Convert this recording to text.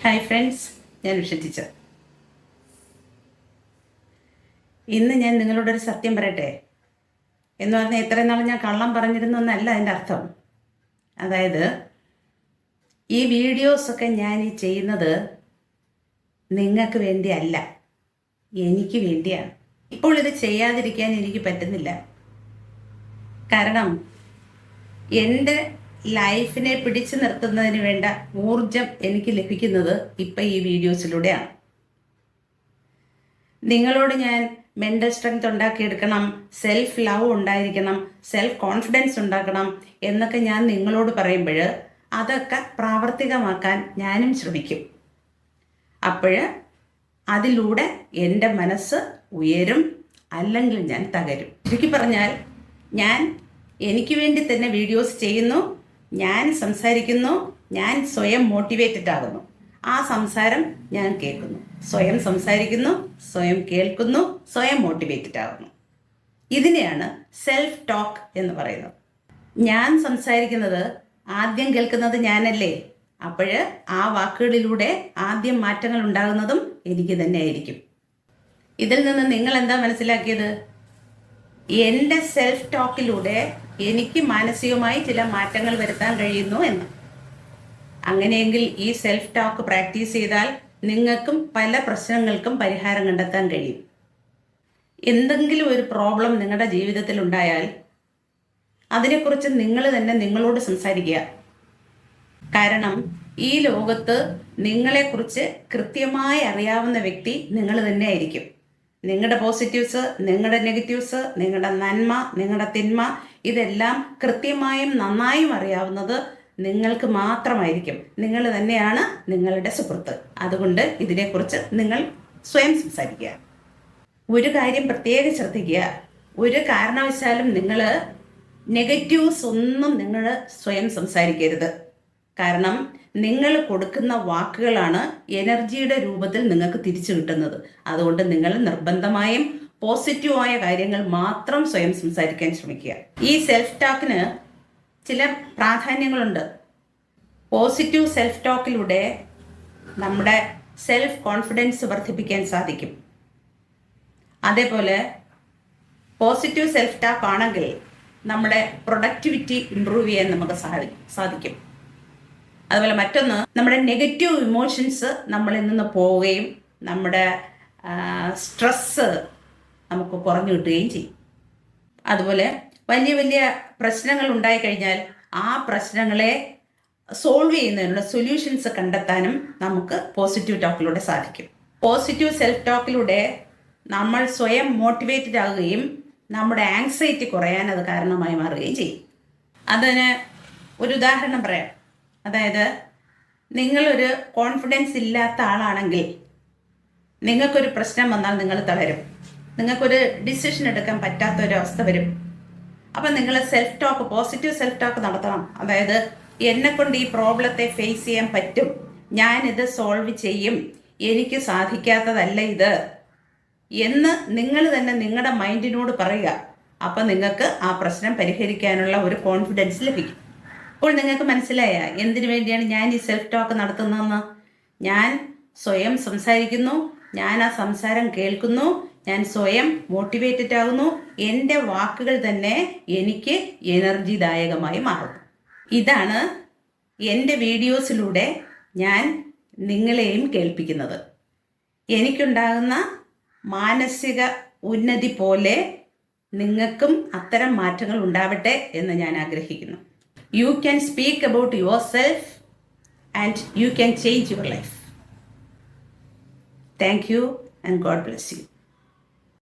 Hi friends, ഞാൻ Usha teacher. ഇന്ന് ഞാൻ നിങ്ങളോടൊരു സത്യം പറയട്ടെ എന്ന് പറഞ്ഞാൽ ഇത്രയും നാൾ ഞാൻ കള്ളം പറഞ്ഞിരുന്നു എന്നല്ല അതിൻ്റെ അർത്ഥം. അതായത് ഈ വീഡിയോസൊക്കെ ഞാൻ ഈ ചെയ്യുന്നത് നിങ്ങൾക്ക് വേണ്ടിയല്ല, എനിക്ക് വേണ്ടിയാണ്. ഇപ്പോൾ ഇത് ചെയ്യാതിരിക്കാൻ എനിക്ക് പറ്റുന്നില്ല. കാരണം എൻ്റെ ലൈഫിനെ പിടിച്ചു നിർത്തുന്നതിന് വേണ്ട ഊർജം എനിക്ക് ലഭിക്കുന്നത് ഇപ്പം ഈ വീഡിയോസിലൂടെയാണ്. നിങ്ങളോട് ഞാൻ മെൻ്റൽ സ്ട്രെങ്ത് ഉണ്ടാക്കിയെടുക്കണം, സെൽഫ് ലവ് ഉണ്ടായിരിക്കണം, സെൽഫ് കോൺഫിഡൻസ് ഉണ്ടാക്കണം എന്നൊക്കെ ഞാൻ നിങ്ങളോട് പറയുമ്പോൾ അതൊക്കെ പ്രാവർത്തികമാക്കാൻ ഞാനും ശ്രമിക്കും. അപ്പോൾ അതിലൂടെ എൻ്റെ മനസ്സ് ഉയരും, അല്ലെങ്കിൽ ഞാൻ തകരും. ചുരുക്കി പറഞ്ഞാൽ ഞാൻ എനിക്ക് വേണ്ടി തന്നെ വീഡിയോസ് ചെയ്യുന്നു, ഞാൻ സംസാരിക്കുന്നു, ഞാൻ സ്വയം മോട്ടിവേറ്റഡ് ആകുന്നു. ആ സംസാരം ഞാൻ കേൾക്കുന്നു, സ്വയം സംസാരിക്കുന്നു, സ്വയം കേൾക്കുന്നു, സ്വയം മോട്ടിവേറ്റഡ് ആകുന്നു. ഇതിനെയാണ് സെൽഫ് ടോക്ക് എന്ന് പറയുന്നത്. ഞാൻ സംസാരിക്കുന്നത് ആദ്യം കേൾക്കുന്നത് ഞാനല്ലേ? അപ്പോൾ ആ വാക്കുകളിലൂടെ ആദ്യം മാറ്റങ്ങൾ ഉണ്ടാകുന്നതും എനിക്ക് തന്നെ ആയിരിക്കും. ഇതിൽ നിന്ന് നിങ്ങൾ എന്താ മനസ്സിലാക്കിയത്? എൻ്റെ സെൽഫ് ടോക്കിലൂടെ എനിക്ക് മാനസികമായി ചില മാറ്റങ്ങൾ വരുത്താൻ കഴിയുന്നു എന്ന്. അങ്ങനെയെങ്കിൽ ഈ സെൽഫ് ടോക്ക് പ്രാക്ടീസ് ചെയ്താൽ നിങ്ങൾക്കും പല പ്രശ്നങ്ങൾക്കും പരിഹാരം കണ്ടെത്താൻ കഴിയും. എന്തെങ്കിലും ഒരു പ്രോബ്ലം നിങ്ങളുടെ ജീവിതത്തിൽ ഉണ്ടായാൽ അതിനെക്കുറിച്ച് നിങ്ങൾ തന്നെ നിങ്ങളോട് സംസാരിക്കുക. കാരണം ഈ ലോകത്ത് നിങ്ങളെക്കുറിച്ച് കൃത്യമായി അറിയാവുന്ന വ്യക്തി നിങ്ങൾ തന്നെ ആയിരിക്കും. നിങ്ങളുടെ പോസിറ്റീവ്സ്, നിങ്ങളുടെ നെഗറ്റീവ്സ്, നിങ്ങളുടെ നന്മ, നിങ്ങളുടെ തിന്മ, ഇതെല്ലാം കൃത്യമായും നന്നായും അറിയാവുന്നത് നിങ്ങൾക്ക് മാത്രമായിരിക്കും. നിങ്ങൾ തന്നെയാണ് നിങ്ങളുടെ സുഹൃത്ത്. അതുകൊണ്ട് ഇതിനെക്കുറിച്ച് നിങ്ങൾ സ്വയം സംസാരിക്കുക. ഒരു കാര്യം പ്രത്യേകം ശ്രദ്ധിക്കുക, ഒരു കാരണവശാലും നിങ്ങൾ നെഗറ്റീവ്സ് ഒന്നും നിങ്ങൾ സ്വയം സംസാരിക്കരുത്. കാരണം നിങ്ങൾ കൊടുക്കുന്ന വാക്കുകളാണ് എനർജിയുടെ രൂപത്തിൽ നിങ്ങൾക്ക് തിരിച്ചു കിട്ടുന്നത്. അതുകൊണ്ട് നിങ്ങൾ നിർബന്ധമായും പോസിറ്റീവായ കാര്യങ്ങൾ മാത്രം സ്വയം സംസാരിക്കാൻ ശ്രമിക്കുക. ഈ സെൽഫ് ടോക്കിന് ചില പ്രാധാന്യങ്ങളുണ്ട്. പോസിറ്റീവ് സെൽഫ് ടോക്കിലൂടെ നമ്മുടെ സെൽഫ് കോൺഫിഡൻസ് വർദ്ധിപ്പിക്കാൻ സാധിക്കും. അതേപോലെ പോസിറ്റീവ് സെൽഫ് ടോക്ക് ആണെങ്കിൽ നമ്മുടെ പ്രൊഡക്ടിവിറ്റി ഇംപ്രൂവ് ചെയ്യാൻ നമുക്ക് സാധിക്കും. അതുപോലെ മറ്റൊന്ന്, നമ്മുടെ നെഗറ്റീവ് ഇമോഷൻസ് നമ്മളിൽ നിന്ന് പോവുകയും നമ്മുടെ സ്ട്രെസ്സ് നമുക്ക് കുറഞ്ഞു കിട്ടുകയും ചെയ്യും. അതുപോലെ വലിയ വലിയ പ്രശ്നങ്ങൾ ഉണ്ടായിക്കഴിഞ്ഞാൽ ആ പ്രശ്നങ്ങളെ സോൾവ് ചെയ്യുന്നതിനുള്ള സൊല്യൂഷൻസ് കണ്ടെത്താനും നമുക്ക് പോസിറ്റീവ് ടോക്കിലൂടെ സാധിക്കും. പോസിറ്റീവ് സെൽഫ് ടോക്കിലൂടെ നമ്മൾ സ്വയം മോട്ടിവേറ്റഡ് ആകുകയും നമ്മുടെ ആങ്സൈറ്റി കുറയാൻ അത് കാരണമായി മാറുകയും ചെയ്യും. അതിന് ഒരു ഉദാഹരണം പറയാം. അതായത് നിങ്ങളൊരു കോൺഫിഡൻസ് ഇല്ലാത്ത ആളാണെങ്കിൽ നിങ്ങൾക്കൊരു പ്രശ്നം വന്നാൽ നിങ്ങൾ തളരും, നിങ്ങൾക്കൊരു ഡിസിഷൻ എടുക്കാൻ പറ്റാത്തൊരവസ്ഥ വരും. അപ്പം നിങ്ങൾ self talk, positive self talk നടത്തണം. അതായത് എന്നെക്കൊണ്ട് ഈ പ്രോബ്ലത്തെ ഫേസ് ചെയ്യാൻ പറ്റും, ഞാനിത് സോൾവ് ചെയ്യും, എനിക്ക് സാധിക്കാത്തതല്ല ഇത് എന്ന് നിങ്ങൾ തന്നെ നിങ്ങളുടെ മൈൻഡിനോട് പറയുക. അപ്പം നിങ്ങൾക്ക് ആ പ്രശ്നം പരിഹരിക്കാനുള്ള ഒരു കോൺഫിഡൻസ് ലഭിക്കും. അപ്പോൾ നിങ്ങൾക്ക് മനസ്സിലായ എന്തിനു വേണ്ടിയാണ് ഞാൻ ഈ സെൽഫ് ടോക്ക് നടത്തുന്നതെന്ന്? ഞാൻ സ്വയം സംസാരിക്കുന്നു, ഞാൻ ആ സംസാരം കേൾക്കുന്നു, ഞാൻ സ്വയം മോട്ടിവേറ്റഡ് ആകുന്നു, എൻ്റെ വാക്കുകൾ തന്നെ എനിക്ക് എനർജിദായകമായി മാറുന്നു. ഇതാണ് എൻ്റെ വീഡിയോസിലൂടെ ഞാൻ നിങ്ങളെയും കേൾപ്പിക്കുന്നത്. എനിക്കുണ്ടാകുന്ന മാനസിക ഉന്നതി പോലെ നിങ്ങൾക്കും അത്തരം മാറ്റങ്ങൾ ഉണ്ടാവട്ടെ എന്ന് ഞാൻ ആഗ്രഹിക്കുന്നു. You can speak about yourself and you can change your life. Thank you and God bless you.